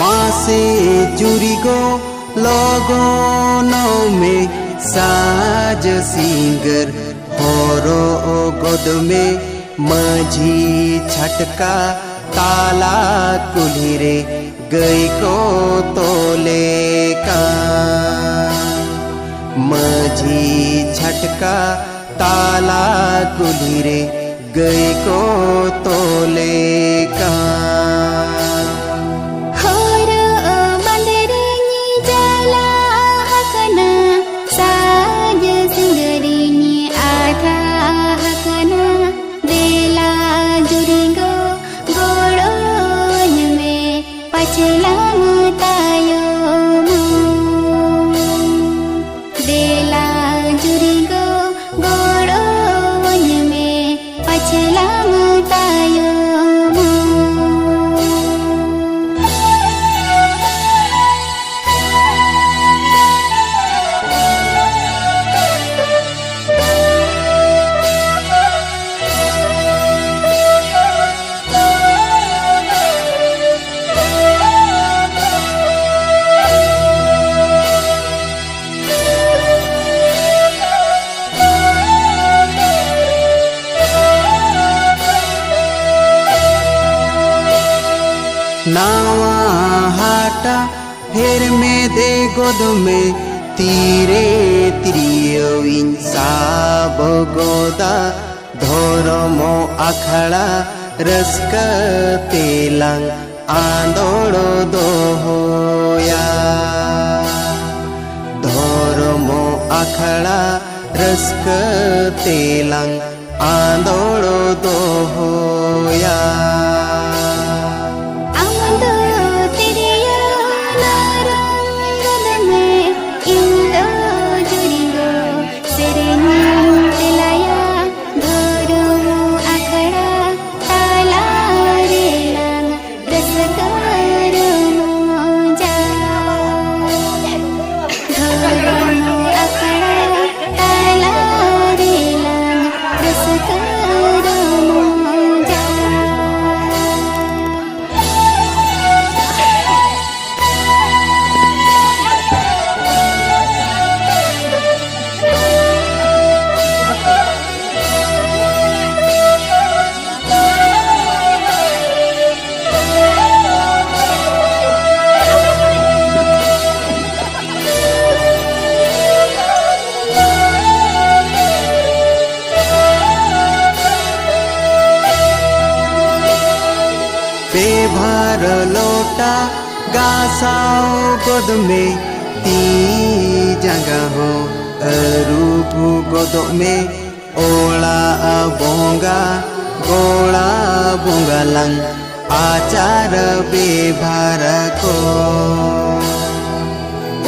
मासे जुरिगो लगनो में साज सिंगर होरो गोद में माझी छटका ताला कुल्हिरे गई को तोले का माझी छटका ताला कुल्हिरे गई को तोले का नावा हाटा हेर में दे गोद में तीरे त्रियोइन साब गोदा धोरमो अखड़ा रस्क तेलंग आंदोड़ो दोहोया धोरमो अखड़ा रस्क तेलंग आंदोड़ो दोहोया बेभार लोटा गासाओ गोद में ती जगह हो रूप गोद में ओला बोंगा गोला बोंगा लंग आचार बेभार को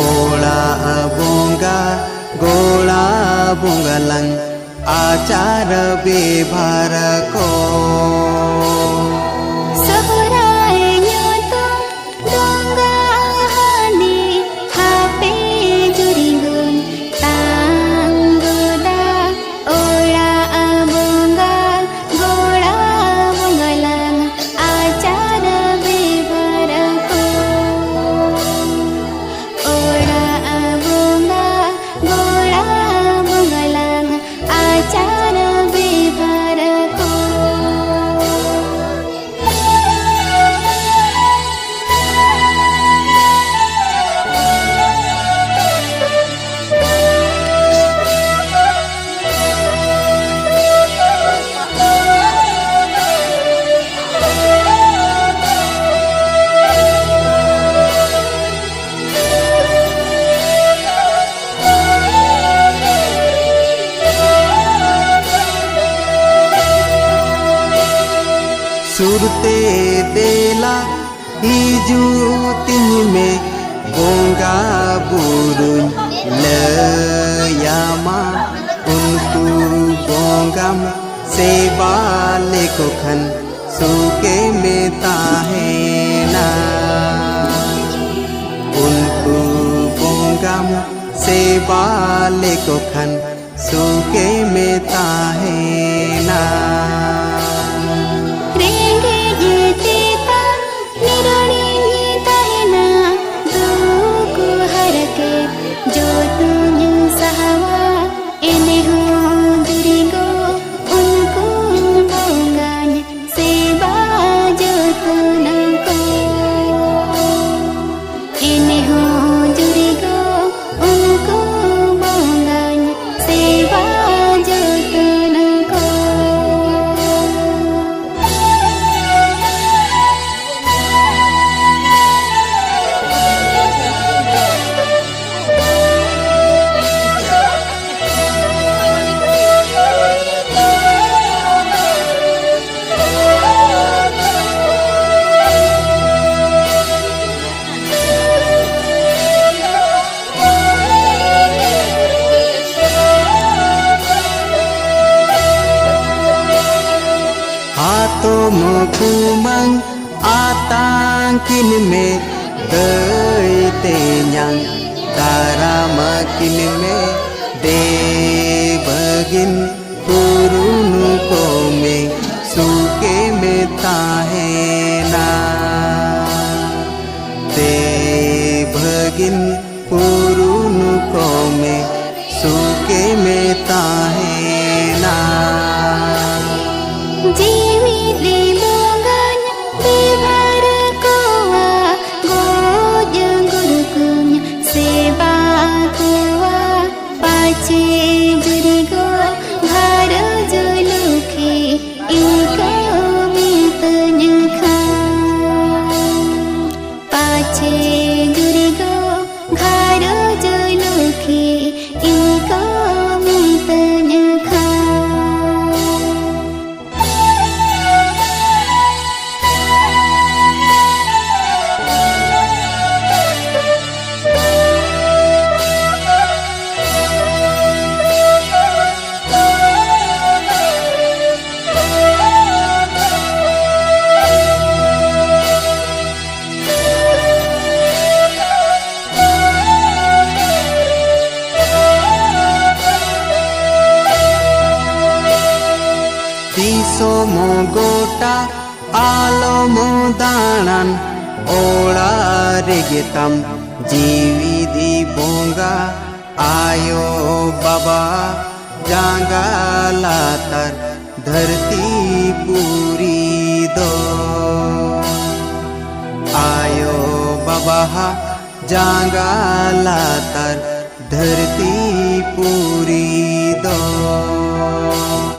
ओला बोंगा गोला बोंगा लंग आचार बेभार को सुरते देला हिजू तिन में बोंगा बुरुन लयामा उनको बोंगम सेवा लेको खन सुके में ताहेना उनको बोंगम सेवा लेको खन सुके में ताहेना रेंगे ये तेता निरानी ये ताहेना तुम kumang atangkin me te nyang karamakin me de bagin purunu ko me suke me tahena de bagin purunu ko me suke me tahena Somo gota alomo danan ola regetam jiwi di bonga ayo baba janga latar dharti puri do ayo baba janga latar dharti puri do